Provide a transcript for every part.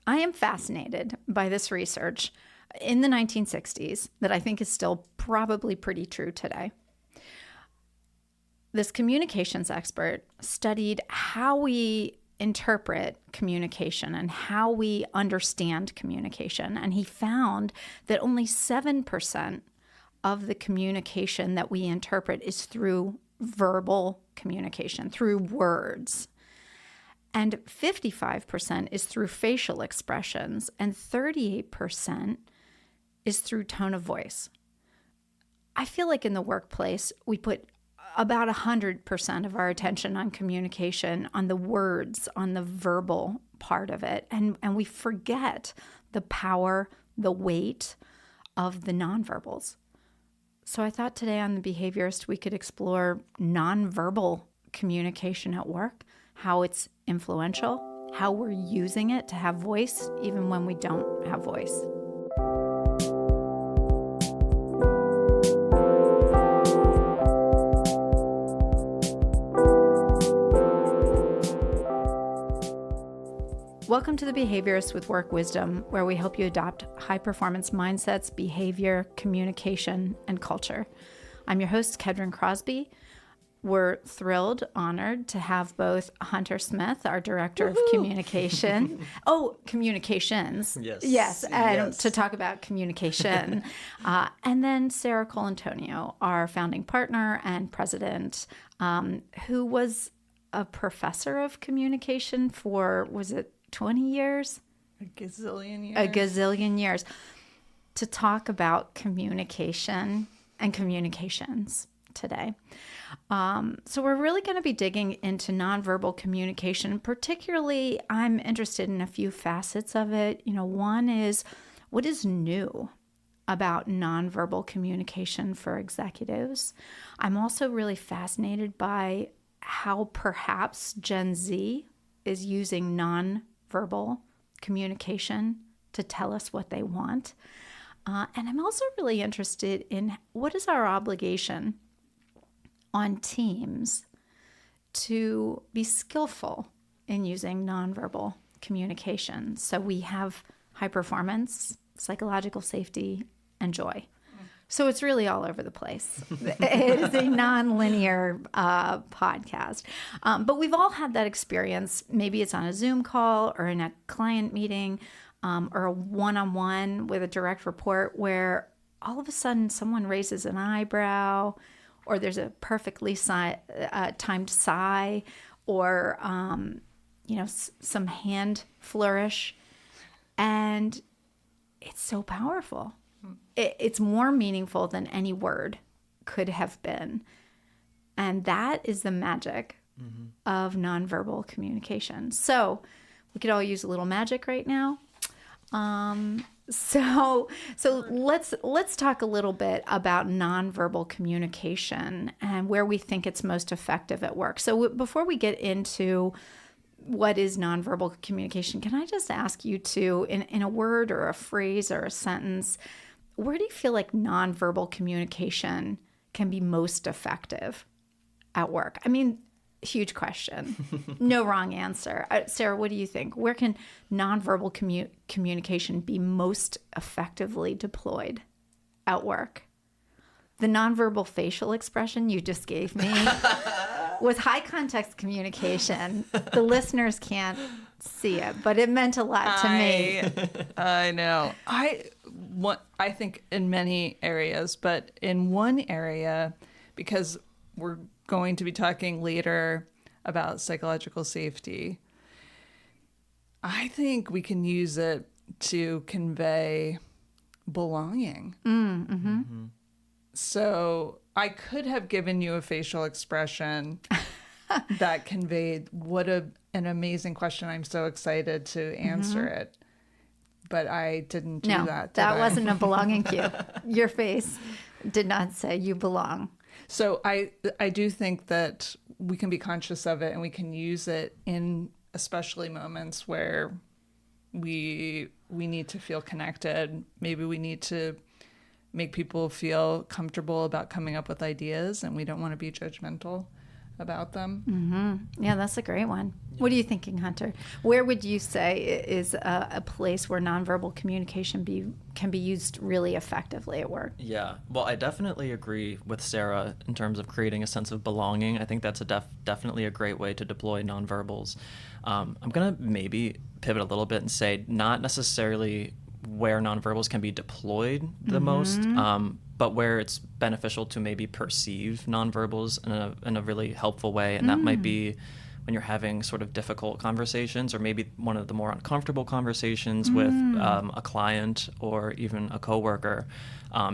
I am fascinated by this research in the 1960s that I think is still probably pretty true today. This communications expert studied how we interpret communication and how we understand communication. And he found that only 7% of the communication that we interpret is through verbal communication, through words. And 55% is through facial expressions, and 38% is through tone of voice. I feel like in the workplace, we put about 100% of our attention on communication, on the words, on the verbal part of it. And we forget the power, the weight of the nonverbals. So I thought today on The Behaviorist, we could explore nonverbal communication at work, how it's influential, how we're using it to have voice, even when we don't have voice. Welcome to The Behaviorist with Work Wisdom, where we help you adopt high-performance mindsets, behavior, communication, and culture. I'm your host, Kedren Crosby. We're thrilled, honored to have both Hunter Smith, our Director of Communication. Communications. Yes, and to talk about communication. And then Sarah Colantonio, our founding partner and president, who was a professor of communication for, was it 20 years? A gazillion years. A gazillion years. To talk about communication and communications today. So we're really going to be digging into nonverbal communication. Particularly, I'm interested in a few facets of it. One is, what is new about nonverbal communication for executives? I'm also really fascinated by how perhaps Gen Z is using nonverbal communication to tell us what they want. And I'm also really interested in what is our obligation on teams to be skillful in using nonverbal communication. So we have high performance, psychological safety, and joy. So it's really all over the place. It is a non-linear podcast. But we've all had that experience. Maybe it's on a Zoom call or in a client meeting or a one-on-one with a direct report where all of a sudden someone raises an eyebrow or there's a perfectly timed sigh or, some hand flourish. And it's so powerful. It's more meaningful than any word could have been. And that is the magic of nonverbal communication. So we could all use a little magic right now. So let's talk a little bit about nonverbal communication and where we think it's most effective at work. So before we get into what is nonverbal communication, can I just ask you to, in a word or a phrase or a sentence, where do you feel like nonverbal communication can be most effective at work? I mean, huge question. No wrong answer. Sarah, what do you think? Where can nonverbal communication be most effectively deployed at work? The nonverbal facial expression you just gave me was high context communication. The listeners can't see it, but it meant a lot to me. I know. I think in many areas, but in one area, because we're going to be talking later about psychological safety, I think we can use it to convey belonging. So I could have given you a facial expression that conveyed what an amazing question. I'm so excited to answer it. But I didn't do that. That wasn't a belonging cue. Your face did not say you belong. So I do think that we can be conscious of it and we can use it in especially moments where we need to feel connected. Maybe we need to make people feel comfortable about coming up with ideas and we don't want to be judgmental. about them. Mm-hmm. Yeah, that's a great one. What are you thinking, Hunter? Where would you say is a place where nonverbal communication can be used really effectively at work? Yeah, well, I definitely agree with Sarah in terms of creating a sense of belonging. I think that's definitely a great way to deploy nonverbals. I'm going to maybe pivot a little bit and say not necessarily where nonverbals can be deployed the most, but where it's beneficial to maybe perceive nonverbals in a really helpful way. And that might be when you're having sort of difficult conversations, or maybe one of the more uncomfortable conversations with a client or even a coworker,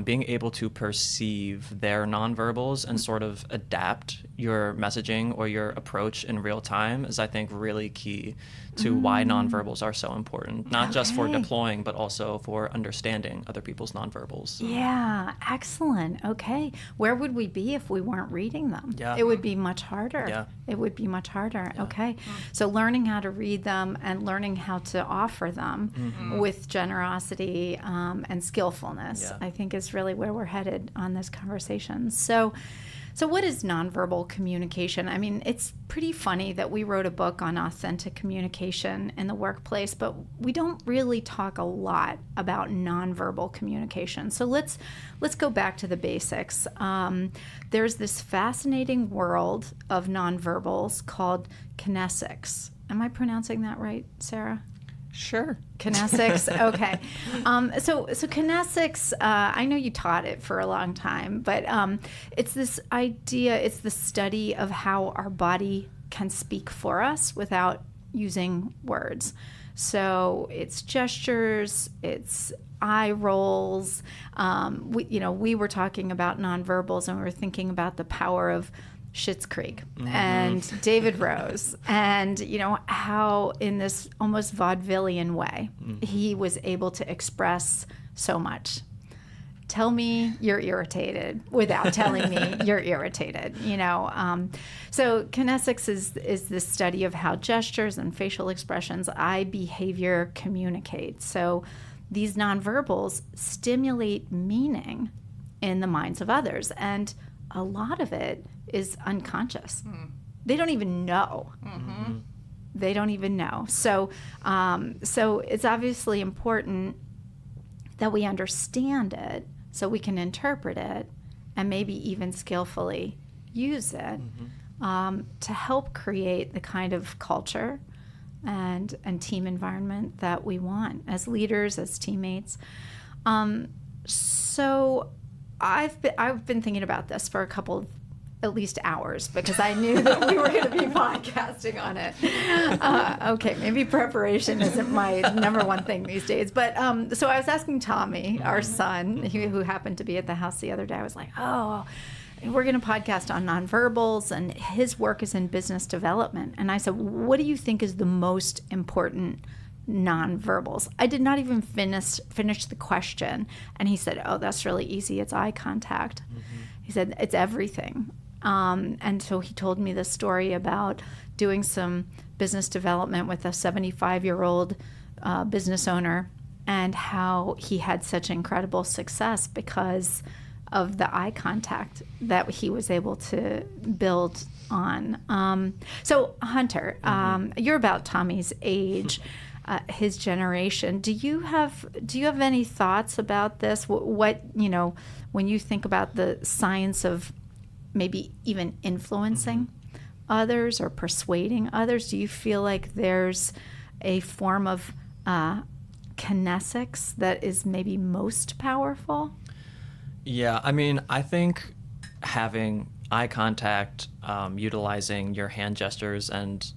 being able to perceive their nonverbals and sort of adapt your messaging or your approach in real time is, I think, really key to why nonverbals are so important, not just for deploying, but also for understanding other people's nonverbals. Yeah, excellent. Okay. Where would we be if we weren't reading them? Yeah. It would be much harder. Yeah. It would be much harder. Yeah. Okay. So learning how to read them and learning how to offer them with generosity and skillfulness, I think is really where we're headed on this conversation. So what is nonverbal communication? I mean, it's pretty funny that we wrote a book on authentic communication in the workplace, but we don't really talk a lot about nonverbal communication. So let's go back to the basics. There's this fascinating world of nonverbals called kinesics. Am I pronouncing that right, Sarah? Sure. Kinesics, okay. So kinesics, I know you taught it for a long time, but it's this idea, it's the study of how our body can speak for us without using words. So it's gestures, it's eye rolls. We were talking about nonverbals, and we were thinking about the power of Schitt's Creek and David Rose, and how in this almost vaudevillian way he was able to express so much. Tell me you're irritated without telling me you're irritated. So kinesics is the study of how gestures and facial expressions, eye behavior communicate. So these nonverbals stimulate meaning in the minds of others, and a lot of it is unconscious. They don't even know. They don't even know. So it's obviously important that we understand it so we can interpret it and maybe even skillfully use it to help create the kind of culture and team environment that we want as leaders, as teammates. So I've been thinking about this for a couple of at least hours, because I knew that we were going to be podcasting on it. Okay, maybe preparation isn't my number one thing these days. But so I was asking Tommy, our son, who happened to be at the house the other day. I was like, oh, we're going to podcast on nonverbals, and his work is in business development. And I said, what do you think is the most important nonverbals? I did not even finish the question. And he said, oh, that's really easy. It's eye contact. He said, it's everything. And so he told me this story about doing some business development with a 75-year-old business owner, and how he had such incredible success because of the eye contact that he was able to build on. So Hunter, you're about Tommy's age. His generation. Do you have any thoughts about this? What when you think about the science of maybe even influencing others or persuading others, do you feel like there's a form of kinesics that is maybe most powerful? Yeah, I mean, I think having eye contact, utilizing your hand gestures, and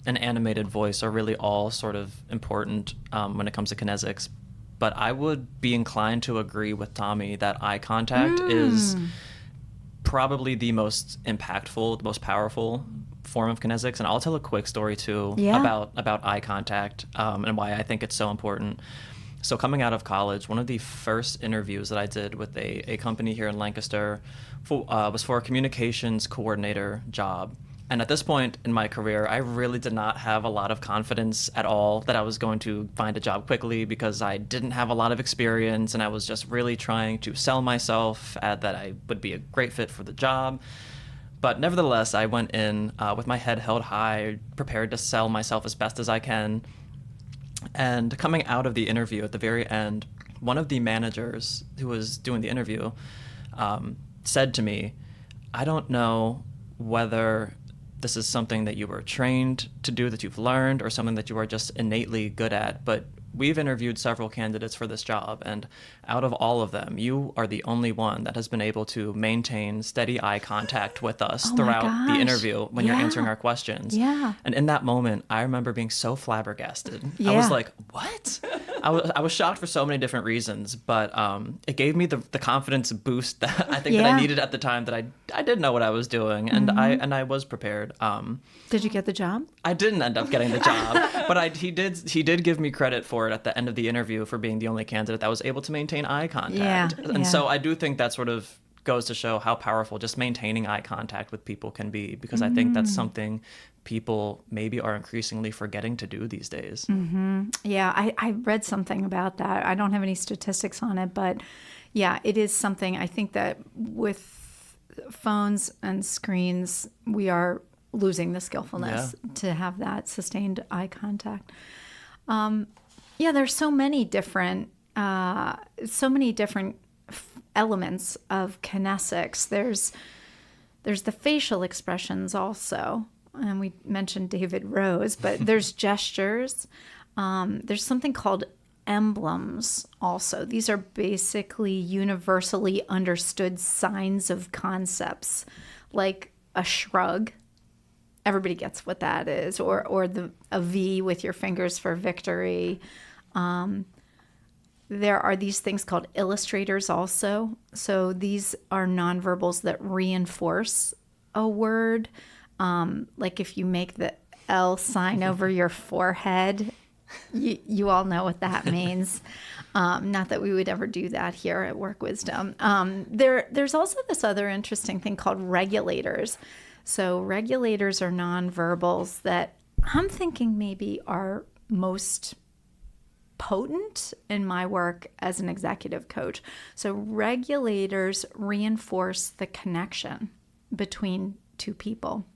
an animated voice are really all sort of important when it comes to kinesics. But I would be inclined to agree with Tommy that eye contact is probably the most impactful, the most powerful form of kinesics. And I'll tell a quick story too about eye contact and why I think it's so important. So coming out of college, one of the first interviews that I did with a company here in Lancaster was for a communications coordinator job. And at this point in my career, I really did not have a lot of confidence at all that I was going to find a job quickly, because I didn't have a lot of experience, and I was just really trying to sell myself that I would be a great fit for the job. But nevertheless, I went in with my head held high, prepared to sell myself as best as I can. And coming out of the interview at the very end, one of the managers who was doing the interview said to me, I don't know whether this is something that you were trained to do, that you've learned, or something that you are just innately good at, but we've interviewed several candidates for this job, and out of all of them, you are the only one that has been able to maintain steady eye contact with us throughout the interview when you're answering our questions. Yeah. And in that moment, I remember being so flabbergasted. Yeah. I was like, what? I was shocked for so many different reasons, but it gave me the confidence boost that I think that I needed at the time, that I did know what I was doing, and I was prepared. Did you get the job? I didn't end up getting the job, but he did give me credit for it at the end of the interview for being the only candidate that was able to maintain eye contact. And so I do think that sort of goes to show how powerful just maintaining eye contact with people can be, because I think that's something people maybe are increasingly forgetting to do these days. Yeah, I read something about that. I don't have any statistics on it, but yeah, it is something. I think that with phones and screens, we are losing the skillfulness to have that sustained eye contact. There's so many different elements of kinesics. There's the facial expressions also, and we mentioned David Rose, but there's gestures. There's something called emblems also. These are basically universally understood signs of concepts, like a shrug. Everybody gets what that is, or a V with your fingers for victory. There are these things called illustrators also. So these are nonverbals that reinforce a word. Like if you make the L sign over your forehead, you all know what that means. Not that we would ever do that here at Work Wisdom. There's also this other interesting thing called regulators. So regulators are nonverbals that I'm thinking maybe are most potent in my work as an executive coach. So regulators reinforce the connection between two people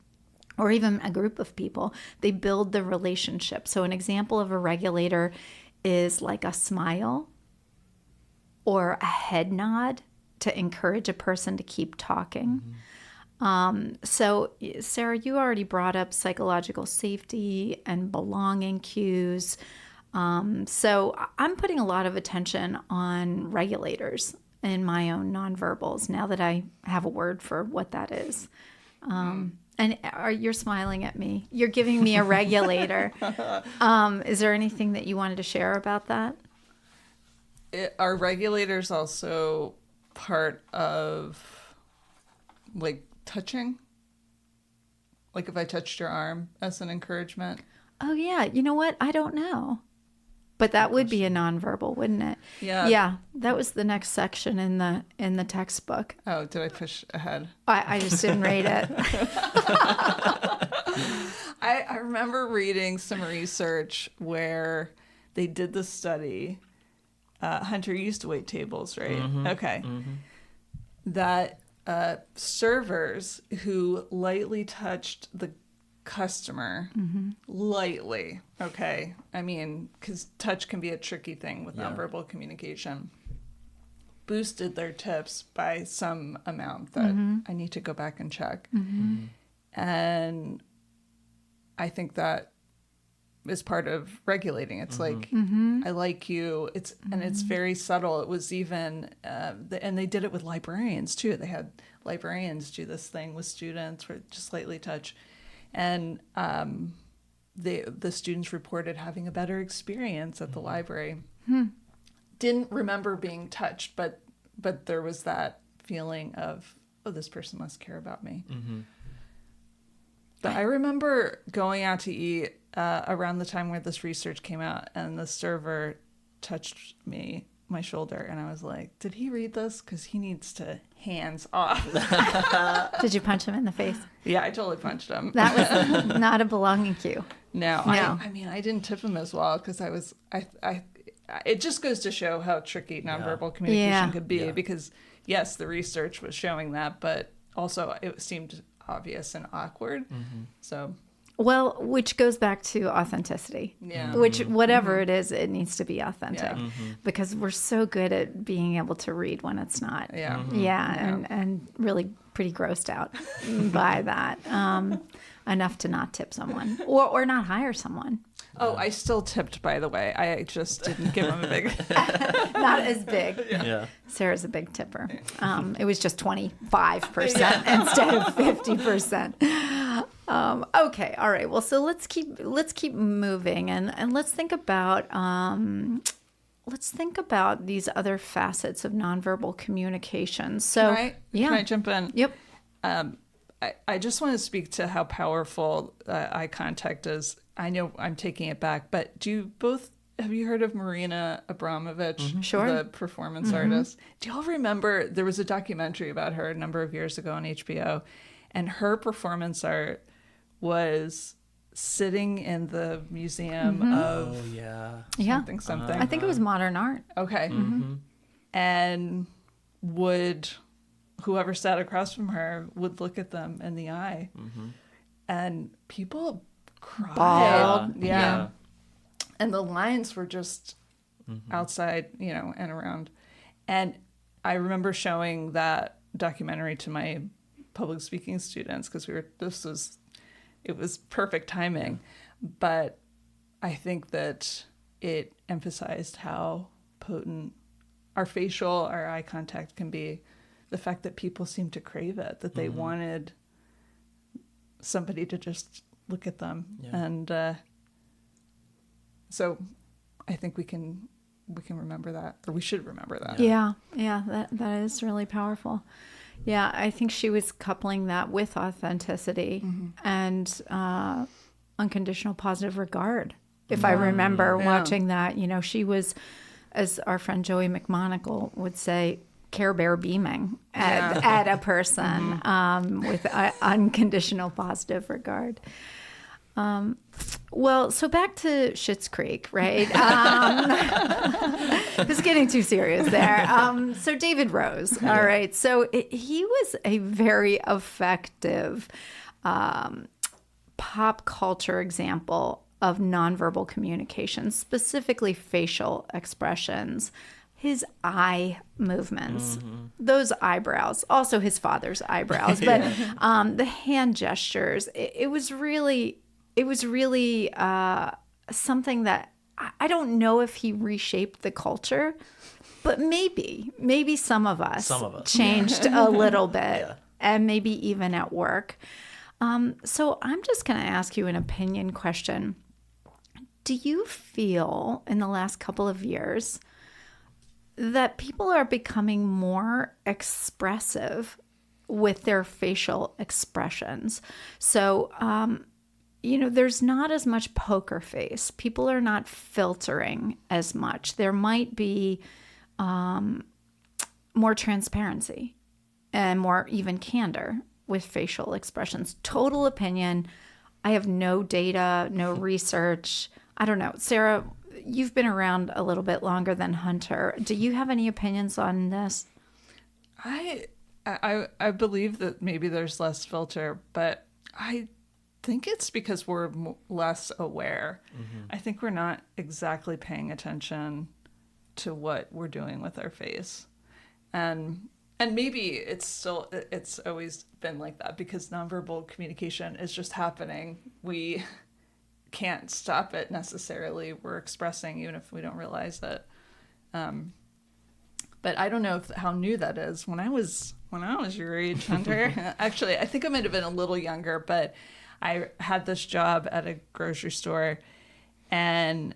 or even a group of people. They build the relationship. So an example of a regulator is like a smile or a head nod to encourage a person to keep talking. So Sarah, you already brought up psychological safety and belonging cues. So I'm putting a lot of attention on regulators in my own nonverbals now that I have a word for what that is. And you're smiling at me. You're giving me a regulator. Is there anything that you wanted to share about that? Are regulators also part of like touching? Like if I touched your arm as an encouragement? Oh yeah. You know what? I don't know. But that would be a nonverbal, wouldn't it? Yeah. Yeah. That was the next section in the textbook. Oh, did I push ahead? I just didn't rate it. I remember reading some research where they did the study. Hunter used to wait tables, right? Okay. That servers who lightly touched the customer, lightly, okay? I mean, because touch can be a tricky thing with nonverbal communication, boosted their tips by some amount that I need to go back and check. And I think that is part of regulating. It's like, I like you. And it's very subtle. It was even, and they did it with librarians too. They had librarians do this thing with students where just lightly touch. And the students reported having a better experience at the library. Didn't remember being touched, but there was that feeling of, oh, this person must care about me. But I remember going out to eat around the time where this research came out, and the server touched my shoulder, and I was like, did he read this? Because he needs to hands off. Did you punch him in the face? Yeah, I totally punched him. That was not a belonging cue. No. I mean, I didn't tip him as well because it just goes to show how tricky nonverbal communication could be because, yes, the research was showing that, but also it seemed obvious and awkward. So, well, which goes back to authenticity. yeah. Which, whatever it is, it needs to be authentic, Yeah. because we're so good at being able to read when it's not. Yeah. And really pretty grossed out by that. Enough to not tip someone or not hire someone. Oh, I still tipped, by the way. I just didn't give him a big... Not as big. Yeah. Sarah's a big tipper. It was just 25% instead of 50%. Okay, all right. Well, so let's keep moving, and let's think about these other facets of nonverbal communication. So, Can I jump in? Yep. I just want to speak to how powerful eye contact is. I know I'm taking it back, but have you heard of Marina Abramovich, Sure. the performance artist? Do y'all remember there was a documentary about her a number of years ago on HBO, and her performance art was sitting in the museum of something. I think it was modern art. Okay. And whoever sat across from her would look at them in the eye. And people cried. Bawled. Yeah. And the lines were just outside, and around. And I remember showing that documentary to my public speaking students because it was perfect timing. But I think that it emphasized how potent our eye contact can be. The fact that people seem to crave it, that they wanted somebody to just look at them. Yeah. And so I think we can remember that, or we should remember that. Yeah, that is really powerful. Yeah, I think she was coupling that with authenticity and unconditional positive regard. If I remember watching that, she was, as our friend Joey McMonagle would say, Care Bear beaming at a person with unconditional positive regard. Well, so back to Schitt's Creek, right? It's getting too serious there. So David Rose, all right. So he was a very effective pop culture example of nonverbal communication, specifically facial expressions. His eye movements, those eyebrows, also his father's eyebrows, but the hand gestures, it was really something that I don't know if he reshaped the culture, but maybe some of us changed a little bit, and maybe even at work. So I'm just going to ask you an opinion question. Do you feel in the last couple of years that people are becoming more expressive with their facial expressions? So, there's not as much poker face. People are not filtering as much. There might be more transparency and more even candor with facial expressions. Total opinion. I have no data, no research. I don't know. Sarah, you've been around a little bit longer than Hunter. Do you have any opinions on this? I believe that maybe there's less filter, but I think it's because we're less aware. I think we're not exactly paying attention to what we're doing with our face. And maybe it's always been like that because nonverbal communication is just happening. We can't stop it necessarily. We're expressing even if we don't realize it. But I don't know how new that is. When I was your age, Hunter, actually, I think I might have been a little younger, but I had this job at a grocery store and,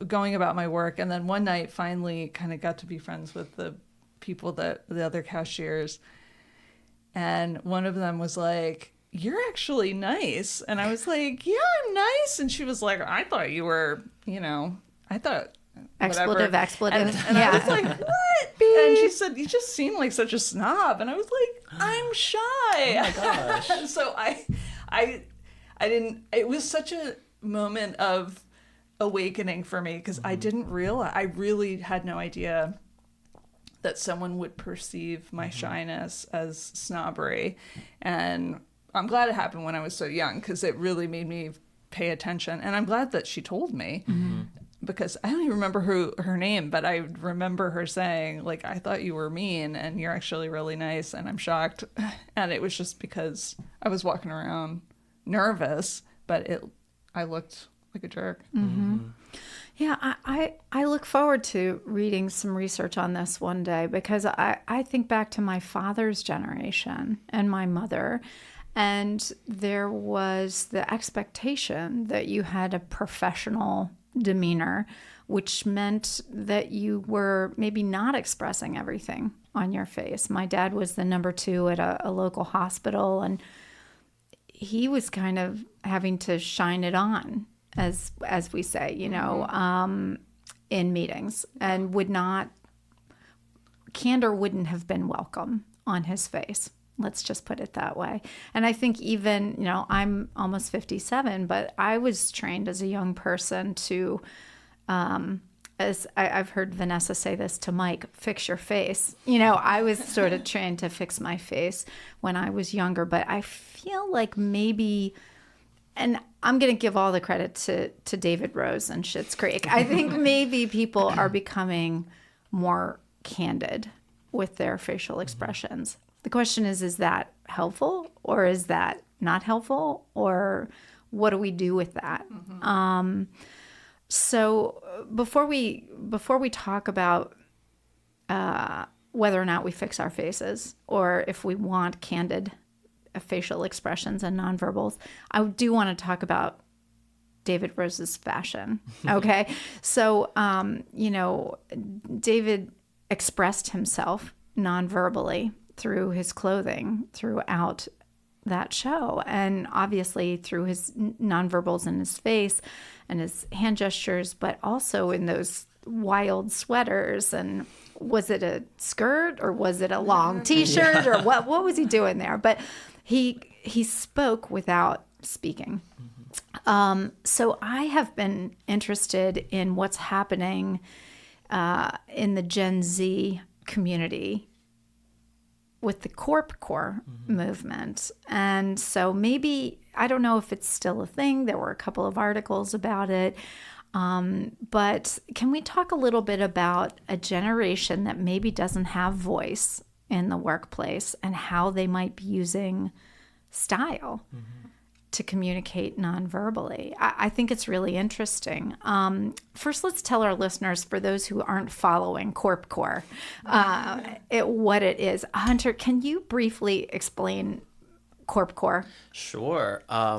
going about my work. And then one night finally kind of got to be friends with the other cashiers. And one of them was like, "You're actually nice." And I was like, "Yeah, I'm nice." And she was like, "I thought you were, I thought expletive." And I was like, "What?" And she said, "You just seem like such a snob." And I was like, "I'm shy." Oh my gosh. So I didn't, it was such a moment of awakening for me because I didn't realize, I really had no idea that someone would perceive my shyness as snobbery. And I'm glad it happened when I was so young, because it really made me pay attention. And I'm glad that she told me, because I don't even remember her name, but I remember her saying, like, I thought you were mean and you're actually really nice, and I'm shocked. And it was just because I was walking around nervous, but I looked like a jerk. Yeah, I look forward to reading some research on this one day, because I think back to my father's generation and my mother, and there was the expectation that you had a professional demeanor, which meant that you were maybe not expressing everything on your face. My dad was the number 2 at a local hospital, and he was kind of having to shine it on, as we say, you know, in meetings, and candor wouldn't have been welcome on his face. Let's just put it that way. And I think even, you know, I'm almost 57, but I was trained as a young person to, as I've heard Vanessa say this to Mike, fix your face. You know, I was sort of trained to fix my face when I was younger, but I feel like maybe, and I'm going to give all the credit to David Rose and Schitt's Creek. I think maybe people are becoming more candid with their facial expressions. The question is that helpful, or is that not helpful, or what do we do with that? So before we talk about whether or not we fix our faces, or if we want candid facial expressions and nonverbals, I do want to talk about David Rose's fashion. Okay. So, you know, David expressed himself nonverbally through his clothing throughout that show, and obviously through his nonverbals in his face and his hand gestures, but also in those wild sweaters. And was it a skirt, or was it a long t-shirt, or what was he doing there? But he spoke without speaking. So I have been interested in what's happening in the Gen Z community with the corpcore movement. And so maybe, I don't know if it's still a thing. There were a couple of articles about it. But can we talk a little bit about a generation that maybe doesn't have voice in the workplace, and how they might be using style to communicate nonverbally? I think it's really interesting. First, let's tell our listeners, for those who aren't following corpcore, what it is. Hunter, can you briefly explain corpcore? Sure. I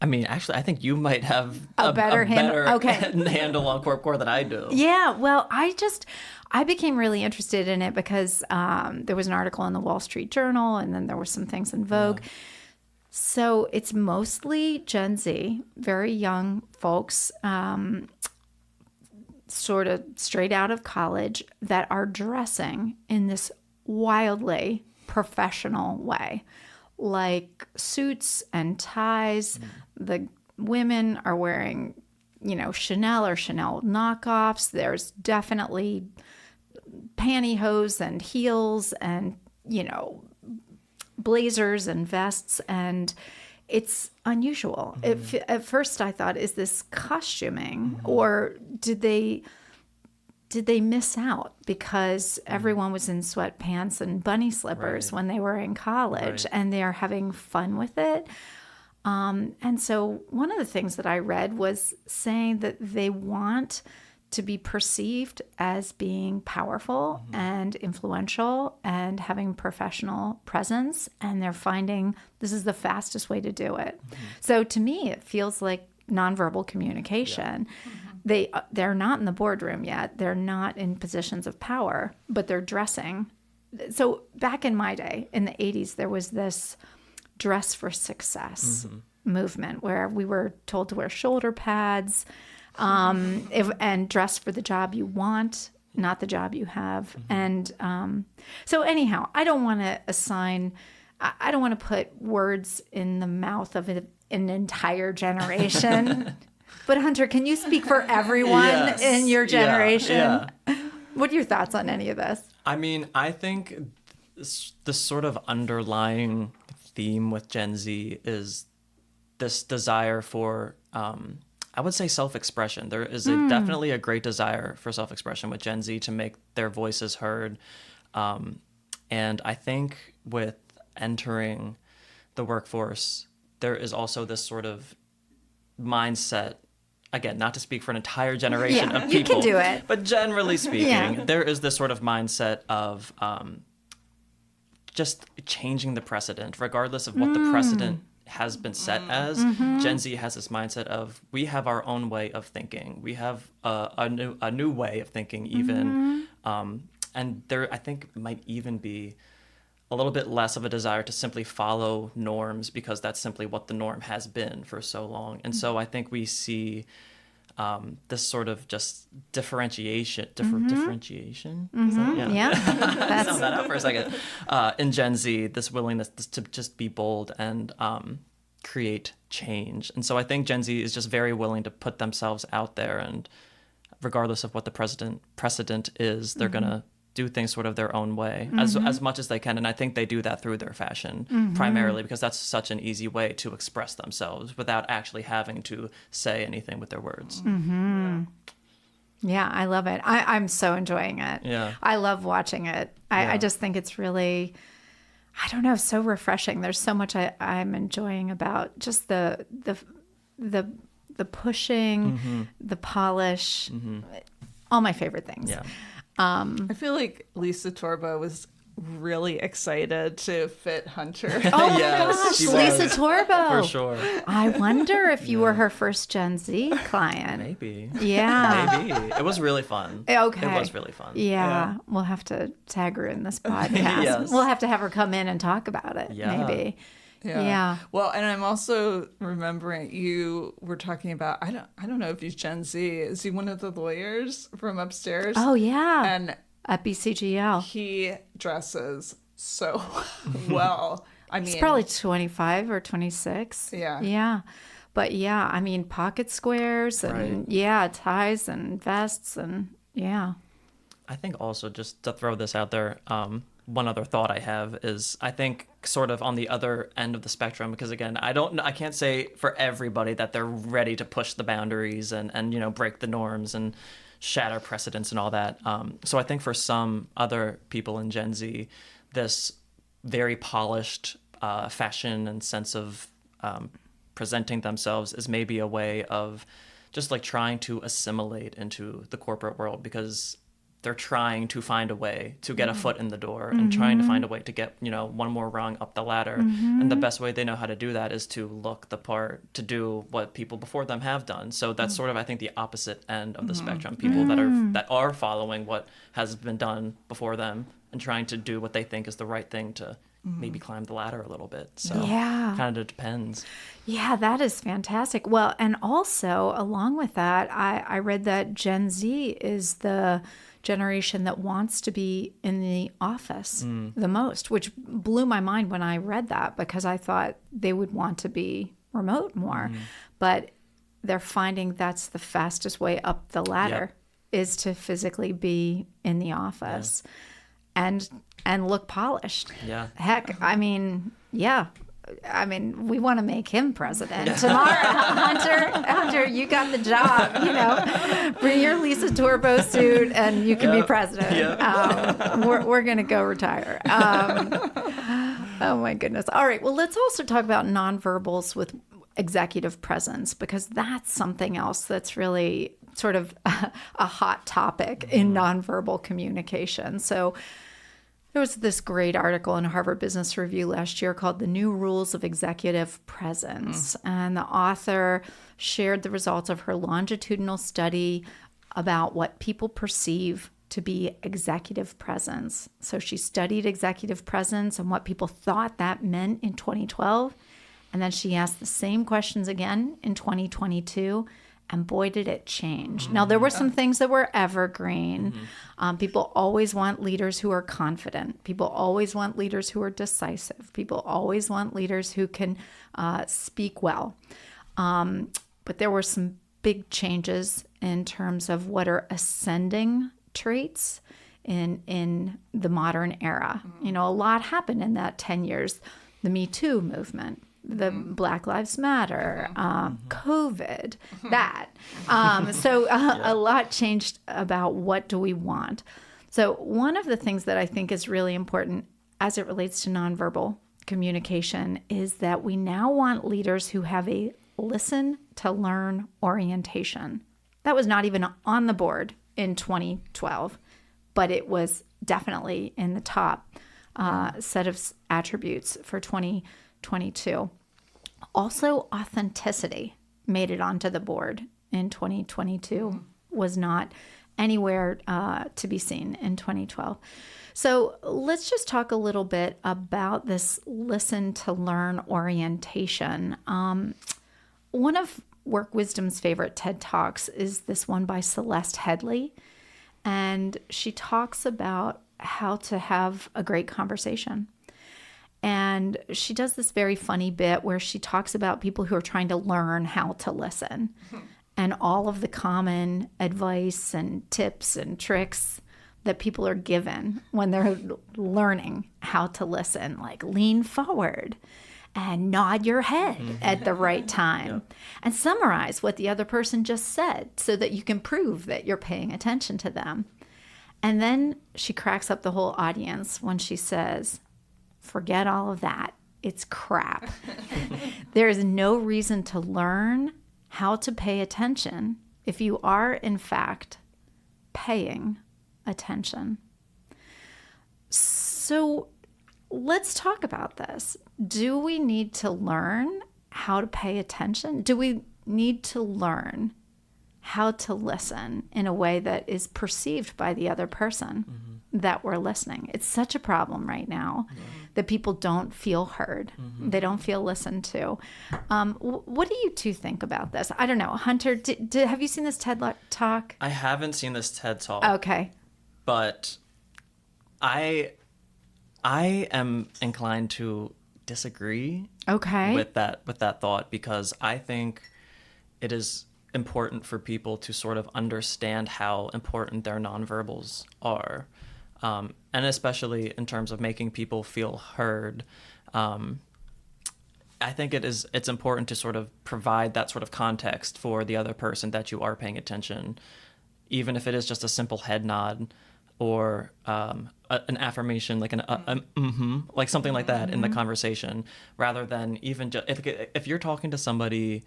mean, actually, I think you might have a better handle on corpcore than I do. Yeah, well, I became really interested in it because there was an article in the Wall Street Journal, and then there were some things in Vogue. Yeah. So it's mostly Gen Z, very young folks, sort of straight out of college, that are dressing in this wildly professional way, like suits and ties. The women are wearing, you know, Chanel or Chanel knockoffs. There's definitely pantyhose and heels and, you know, blazers and vests, and it's unusual. At first I thought, is this costuming, or did they miss out because everyone was in sweatpants and bunny slippers when they were in college, and they are having fun with it? And so one of the things that I read was saying that they want to be perceived as being powerful and influential and having professional presence, and they're finding this is the fastest way to do it. So to me, it feels like nonverbal communication. Yeah. They're not in the boardroom yet. They're not in positions of power, but they're dressing. So back in my day, in the 80s, there was this dress for success movement where we were told to wear shoulder pads, and dress for the job you want, not the job you have. And so anyhow, I don't want to put words in the mouth of an entire generation. But Hunter, can you speak for everyone in your generation? Yeah. What are your thoughts on any of this? I mean, I think the sort of underlying theme with Gen Z is this desire for, I would say, self-expression. There is definitely a great desire for self-expression with Gen Z to make their voices heard. And I think with entering the workforce, there is also this sort of mindset, again, not to speak for an entire generation of people, you can do it. but generally speaking, there is this sort of mindset of just changing the precedent, regardless of what the precedent has been set as. Gen Z has this mindset of, we have our own way of thinking. We have a new way of thinking even. And there, I think, might even be a little bit less of a desire to simply follow norms because that's simply what the norm has been for so long. And so I think we see this sort of just differentiation. Differentiation? Yeah. That's sound that out for a second. In Gen Z, this willingness to just be bold and create change. And so I think Gen Z is just very willing to put themselves out there, and regardless of what the precedent is, they're gonna do things sort of their own way as much as they can. And I think they do that through their fashion primarily, because that's such an easy way to express themselves without actually having to say anything with their words. Yeah, I love it. I'm so enjoying it. Yeah. I love watching it. I just think it's really, I don't know, so refreshing. There's so much I'm enjoying about just the pushing, the polish, all my favorite things. Yeah. I feel like Lisa Torbo was really excited to fit Hunter. Oh my Yes, gosh, she Lisa was. Torbo. For sure. I wonder if you were her first Gen Z client. Maybe. Yeah. Maybe. It was really fun. Okay. It was really fun. Yeah. We'll have to tag her in this podcast. Yes. We'll have to have her come in and talk about it. Yeah. Maybe. Yeah. Well, and I'm also remembering you were talking about, I don't know if he's Gen Z. Is he one of the lawyers from upstairs? Oh, yeah. And At BCGL. he dresses so well. I mean, He's probably 25 or 26. Yeah. Yeah. But yeah, I mean, pocket squares and ties and vests and I think also, just to throw this out there, one other thought I have is, I think sort of on the other end of the spectrum, because again, I can't say for everybody that they're ready to push the boundaries and break the norms and shatter precedents and all that. So I think for some other people in Gen Z, this very polished fashion and sense of presenting themselves is maybe a way of just like trying to assimilate into the corporate world, because they're trying to find a way to get a foot in the door and trying to find a way to get, one more rung up the ladder. And the best way they know how to do that is to look the part, to do what people before them have done. So that's sort of, I think, the opposite end of the spectrum. People that are following what has been done before them and trying to do what they think is the right thing to maybe climb the ladder a little bit. So kind of depends. Yeah, that is fantastic. Well, and also along with that, I read that Gen Z is the generation that wants to be in the office the most, which blew my mind when I read that, because I thought they would want to be remote more. But they're finding that's the fastest way up the ladder is to physically be in the office and look polished. Yeah. Heck, I mean, we want to make him president tomorrow. Hunter, you got the job. Bring your Lisa Torbo suit and you can be president. We're going to go retire. Oh my goodness. All right. Well, let's also talk about nonverbals with executive presence, because that's something else that's really sort of a hot topic in nonverbal communication. So there was this great article in Harvard Business Review last year called The New Rules of Executive Presence. And the author shared the results of her longitudinal study about what people perceive to be executive presence. So she studied executive presence and what people thought that meant in 2012. And then she asked the same questions again in 2022. And boy, did it change. Now, there were some things that were evergreen. People always want leaders who are confident. People always want leaders who are decisive. People always want leaders who can speak well. But there were some big changes in terms of what are ascending traits in the modern era. You know, a lot happened in that 10 years. The Me Too movement, the Black Lives Matter, COVID, that. A lot changed about what do we want. So one of the things that I think is really important as it relates to nonverbal communication is that we now want leaders who have a listen to learn orientation. That was not even on the board in 2012, but it was definitely in the top set of attributes for 2022. Also, authenticity made it onto the board in 2022, was not anywhere to be seen in 2012. So let's just talk a little bit about this listen to learn orientation. One of Work Wisdom's favorite TED Talks is this one by Celeste Headley. And she talks about how to have a great conversation. And she does this very funny bit where she talks about people who are trying to learn how to listen and all of the common advice and tips and tricks that people are given when they're learning how to listen, like lean forward and nod your head at the right time and summarize what the other person just said so that you can prove that you're paying attention to them. And then she cracks up the whole audience when she says, forget all of that. It's crap. There is no reason to learn how to pay attention if you are, in fact, paying attention. So let's talk about this. Do we need to learn how to pay attention? Do we need to learn how to listen in a way that is perceived by the other person that we're listening? It's such a problem right now that people don't feel heard. They don't feel listened to. What do you two think about this? I don't know. Hunter, have you seen this TED Talk? I haven't seen this TED Talk. Okay. But I am inclined to disagree with that thought, because I think it is important for people to sort of understand how important their nonverbals are, and especially in terms of making people feel heard. I think it's important to sort of provide that sort of context for the other person that you are paying attention, even if it is just a simple head nod or an affirmation, like like something like that in the conversation, rather than even just if you're talking to somebody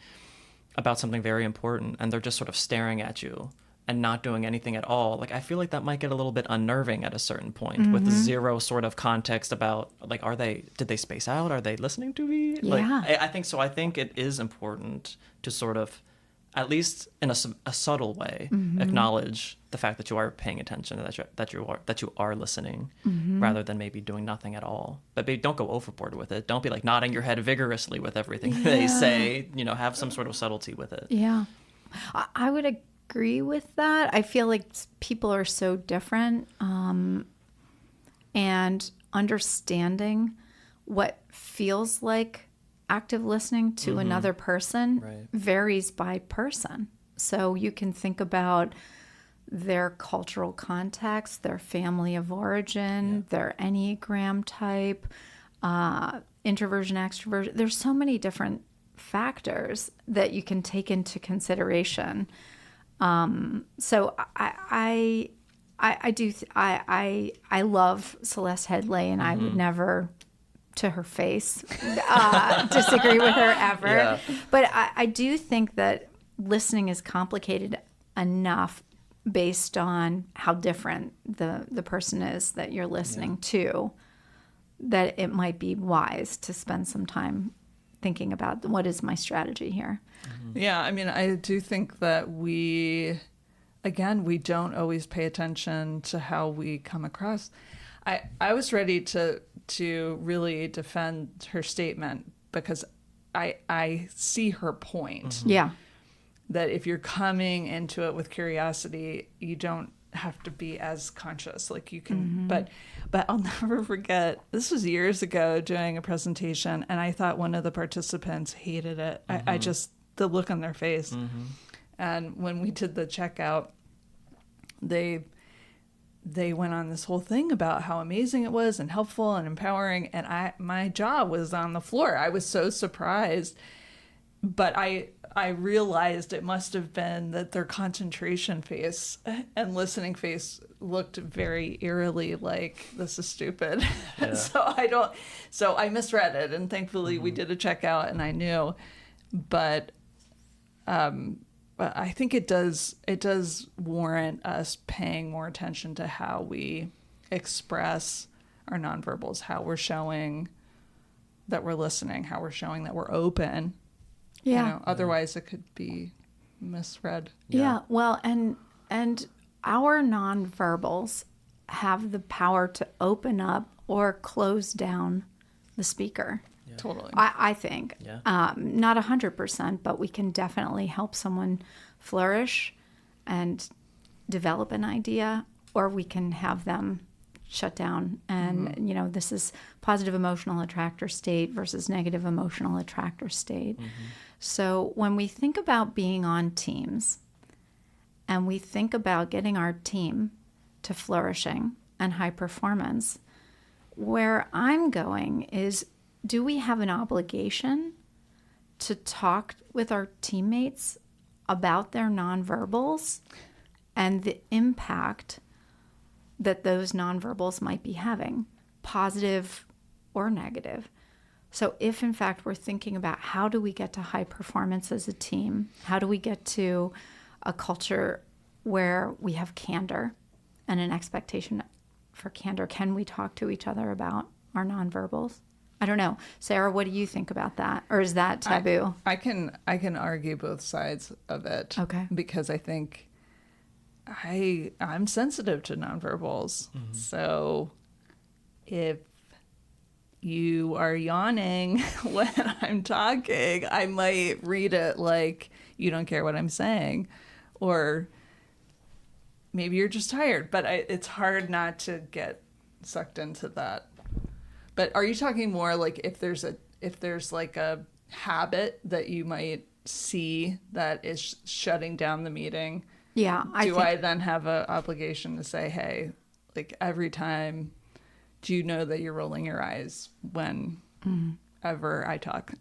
about something very important and they're just sort of staring at you and not doing anything at all. Like, I feel like that might get a little bit unnerving at a certain point with zero sort of context about, like, did they space out? Are they listening to me? Yeah. Like, I think so. I think it is important to sort of, at least in a subtle way, acknowledge the fact that you are paying attention, that you are listening, rather than maybe doing nothing at all. But don't go overboard with it. Don't be like nodding your head vigorously with everything they say. You know, have some sort of subtlety with it. Yeah, I would agree with that. I feel like people are so different, and understanding what feels like active listening to another person varies by person. So you can think about their cultural context, their family of origin, their Enneagram type, introversion, extroversion. There's so many different factors that you can take into consideration. So I love Celeste Headley, and I would never, to her face, disagree with her ever. Yeah. But I do think that listening is complicated enough based on how different the person is that you're listening to, that it might be wise to spend some time thinking about what is my strategy here. Yeah, I mean, I do think that we don't always pay attention to how we come across. I was ready to really defend her statement, because I see her point. Yeah. That if you're coming into it with curiosity, you don't have to be as conscious. Like, you can, but I'll never forget, this was years ago doing a presentation, and I thought one of the participants hated it. I just, the look on their face. And when we did the checkout, they they went on this whole thing about how amazing it was and helpful and empowering. And my jaw was on the floor. I was so surprised. But I realized it must have been that their concentration face and listening face looked very eerily like, this is stupid. Yeah. So I misread it, and thankfully we did a checkout and I knew. But I think it does warrant us paying more attention to how we express our nonverbals, how we're showing that we're listening, how we're showing that we're open. Yeah. Otherwise it could be misread. Yeah. Well, and our nonverbals have the power to open up or close down the speaker. Yeah. Totally. I think. Yeah. Not 100%, but we can definitely help someone flourish and develop an idea, or we can have them shut down. And, this is positive emotional attractor state versus negative emotional attractor state. So when we think about being on teams and we think about getting our team to flourishing and high performance, where I'm going is, do we have an obligation to talk with our teammates about their nonverbals and the impact that those nonverbals might be having, positive or negative? So if in fact we're thinking about how do we get to high performance as a team, how do we get to a culture where we have candor and an expectation for candor, can we talk to each other about our nonverbals? I don't know. Sarah, what do you think about that? Or is that taboo? I can argue both sides of it. Okay. Because I think I'm sensitive to nonverbals. So if you are yawning when I'm talking, I might read it like you don't care what I'm saying, or maybe you're just tired. But it's hard not to get sucked into that. But are you talking more like if there's like a habit that you might see that is shutting down the meeting? Yeah. I then have an obligation to say, hey, like every time, do you know that you're rolling your eyes whenever I talk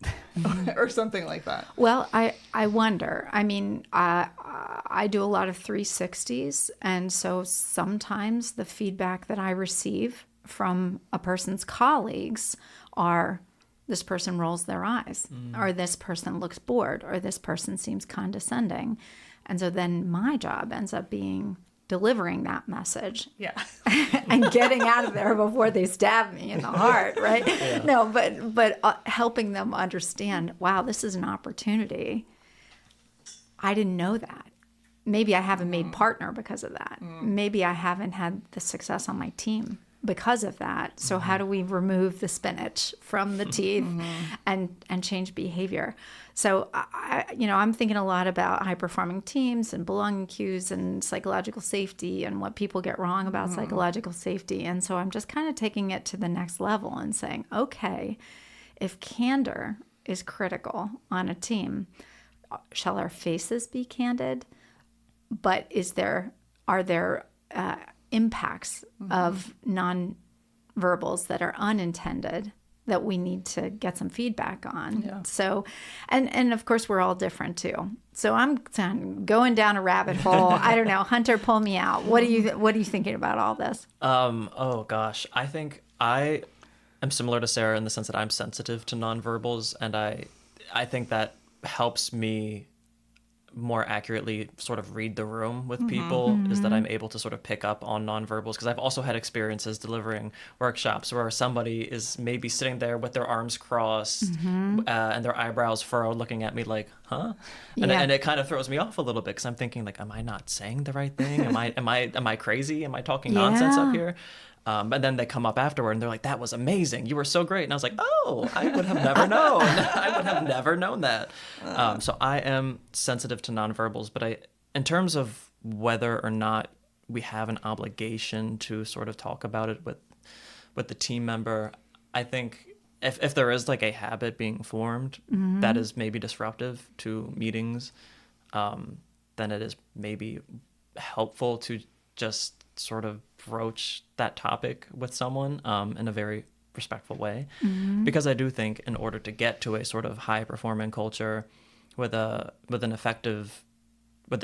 or something like that? Well, I wonder. I mean, I do a lot of 360s. And so sometimes the feedback that I receive from a person's colleagues are, this person rolls their eyes, or this person looks bored, or this person seems condescending. And so then my job ends up being delivering that message. Yeah. And getting out of there before they stab me in the heart, right? Yeah. No, but helping them understand, wow, this is an opportunity. I didn't know that. Maybe I haven't made partner because of that. Maybe I haven't had the success on my team because of that. So how do we remove the spinach from the teeth and change behavior? So I'm thinking a lot about high performing teams and belonging cues and psychological safety and what people get wrong about psychological safety. And so I'm just kind of taking it to the next level and saying, okay, if candor is critical on a team, shall our faces be candid? But are there impacts of nonverbals that are unintended that we need to get some feedback on? Yeah. So, and of course we're all different too. So I'm going down a rabbit hole. I don't know. Hunter, pull me out. What are you thinking about all this? Oh gosh, I think I am similar to Sarah in the sense that I'm sensitive to nonverbals, and I think that helps me more accurately sort of read the room with people, is that I'm able to sort of pick up on nonverbals, because I've also had experiences delivering workshops where somebody is maybe sitting there with their arms crossed and their eyebrows furrowed looking at me like, huh? And it kind of throws me off a little bit, because I'm thinking like, am I not saying the right thing? Am I crazy? Am I talking nonsense up here? And then they come up afterward and they're like, that was amazing. You were so great. And I was like, oh, I would have never known. I would have never known that. So I am sensitive to nonverbals. But in terms of whether or not we have an obligation to sort of talk about it with the team member, I think if there is like a habit being formed that is maybe disruptive to meetings, then it is maybe helpful to just sort of broach that topic with someone in a very respectful way. Because I do think in order to get to a sort of high performing culture with a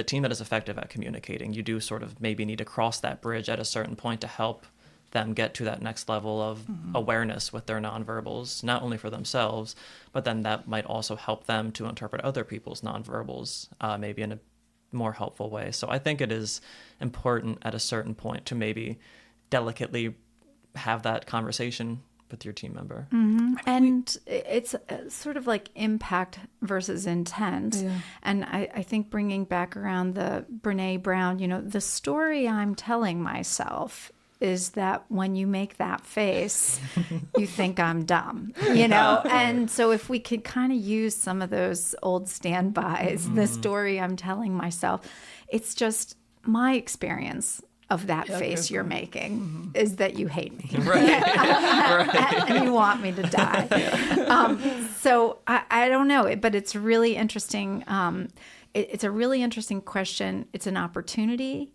team that is effective at communicating, you do sort of maybe need to cross that bridge at a certain point to help them get to that next level of awareness with their nonverbals, not only for themselves, but then that might also help them to interpret other people's nonverbals, maybe in a more helpful way. So I think it is important at a certain point to maybe delicately have that conversation with your team member. And it's sort of like impact versus intent. Yeah. And I think bringing back around the Brene Brown, the story I'm telling myself is that when you make that face, you think I'm dumb, And so if we could kind of use some of those old standbys, the story I'm telling myself, it's just my experience of that face you're making is that you hate me. And you want me to die. So I don't know, but it's really interesting. It's a really interesting question. It's an opportunity.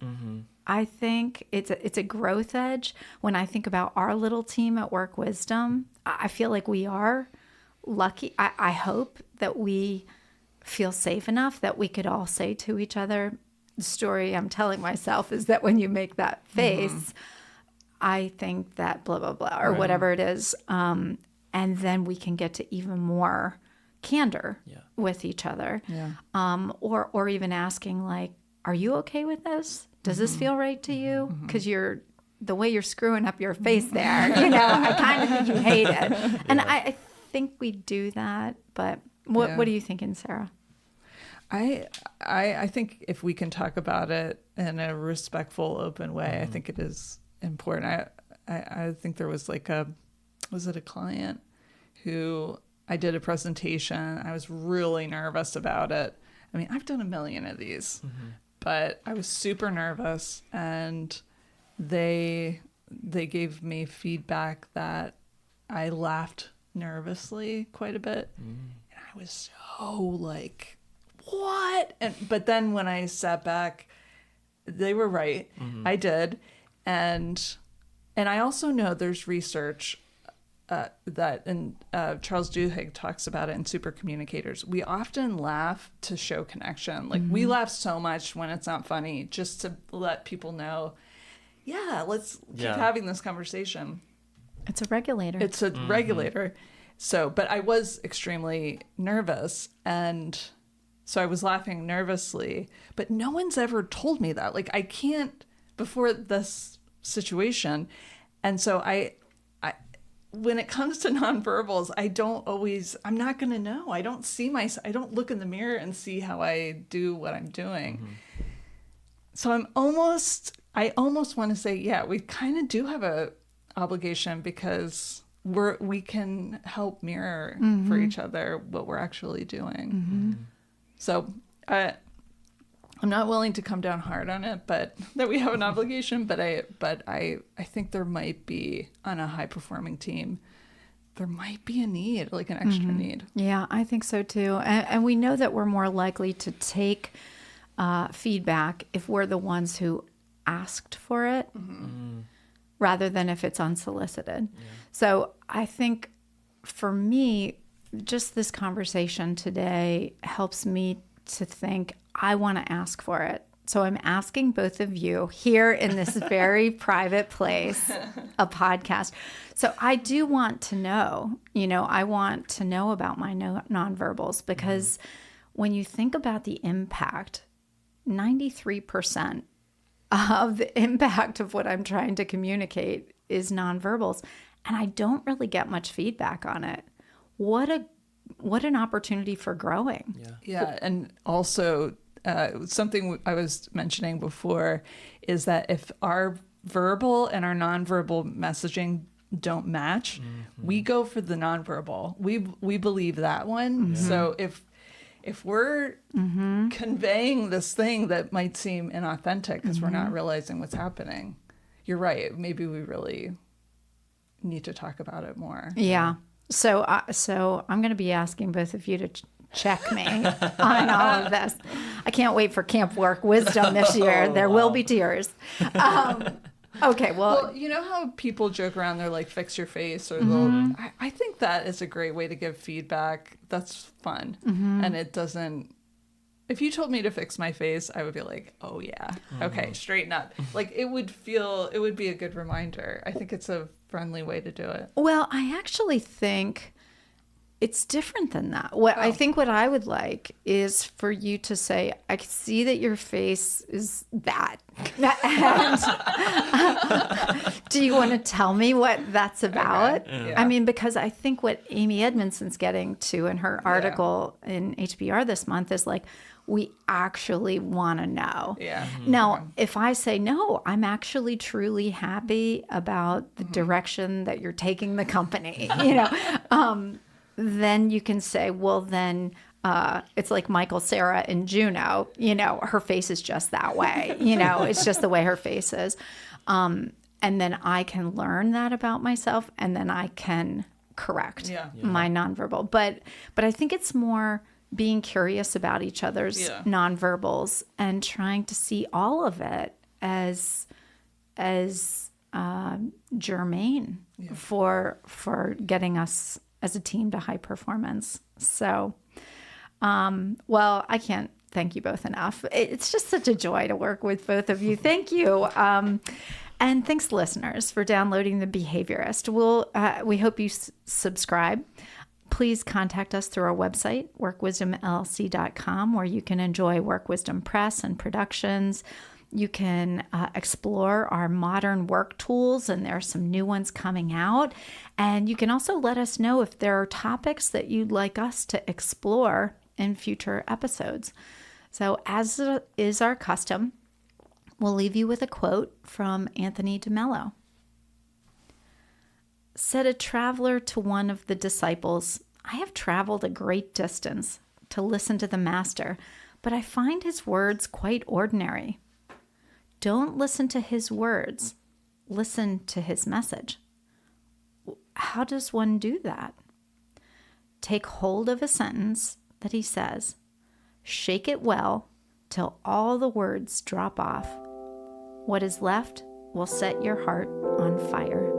I think it's a growth edge. When I think about our little team at Work Wisdom, I feel like we are lucky. I hope that we feel safe enough that we could all say to each other, the story I'm telling myself is that when you make that face, I think that blah, blah, blah, or whatever it is. And then we can get to even more candor with each other. Or even asking like, are you okay with this? Does this feel right to you? Because the way you're screwing up your face there, I kind of think you hate it. And I think we do that. But what are you thinking, Sarah? I think if we can talk about it in a respectful, open way, I think it is important. I think there was was it a client who I did a presentation. I was really nervous about it. I mean, I've done a million of these, but I was super nervous, and they gave me feedback that I laughed nervously quite a bit, and I was so like, what? But then when I sat back, they were right. I did, and I also know there's research that, and Charles Duhigg talks about it in Super Communicators. We often laugh to show connection. Like we laugh so much when it's not funny, just to let people know, let's keep having this conversation. It's a regulator. It's a regulator. So, but I was extremely nervous, and so I was laughing nervously, but no one's ever told me that. Like I can't before this situation. And so I when it comes to nonverbals, I'm not going to know. I don't look in the mirror and see how I do what I'm doing. So I almost want to say, we kind of do have a obligation, because we can help mirror for each other what we're actually doing. So I'm not willing to come down hard on it, but that we have an obligation. But I think there might be, on a high performing team, there might be a need, like an extra need. Yeah, I think so too. And we know that we're more likely to take feedback if we're the ones who asked for it, rather than if it's unsolicited. So I think for me, just this conversation today helps me to think, I want to ask for it. So I'm asking both of you here in this very private place, a podcast. So I do want to know, I want to know about my nonverbals, because when you think about the impact, 93% of the impact of what I'm trying to communicate is nonverbals. And I don't really get much feedback on it. What an opportunity for growing. Yeah. And also something I was mentioning before is that if our verbal and our nonverbal messaging don't match, we go for the nonverbal. We believe that one. So if we're conveying this thing that might seem inauthentic because we're not realizing what's happening, you're right. Maybe we really need to talk about it more. Yeah. So I'm going to be asking both of you to check me on all of this. I can't wait for Camp Work Wisdom this year. There will be tears. Okay, well, you know how people joke around, they're like, fix your face, or I think that is a great way to give feedback. That's fun. And it doesn't, if you told me to fix my face, I would be like, oh yeah, okay, straighten up. Like it would be a good reminder. I think it's a friendly way to do it. well, I actually think it's different than that. I think what I would like is for you to say, I can see that your face is bad. And, do you want to tell me what that's about? Okay. I mean, because I think what Amy Edmondson's getting to in her article in HBR this month is like, we actually want to know. Yeah. Now, if I say, no, I'm actually truly happy about the direction that you're taking the company, then you can say, well, then it's like Michael Cera in Juno, her face is just that way, it's just the way her face is. And then I can learn that about myself, and then I can correct my nonverbal. But I think it's more being curious about each other's nonverbals and trying to see all of it as germane for getting us as a team to high performance. So, well, I can't thank you both enough. It's just such a joy to work with both of you. Thank you. And thanks, listeners, for downloading The Behaviorist. We hope you subscribe. Please contact us through our website, workwisdomllc.com, where you can enjoy Work Wisdom Press and productions. You can explore our modern work tools, and there are some new ones coming out. And you can also let us know if there are topics that you'd like us to explore in future episodes. So, as is our custom, we'll leave you with a quote from Anthony DeMello. Said a traveler to one of the disciples, I have traveled a great distance to listen to the master, but I find his words quite ordinary. Don't listen to his words, listen to his message. How does one do that? Take hold of a sentence that he says, shake it well till all the words drop off. What is left will set your heart on fire.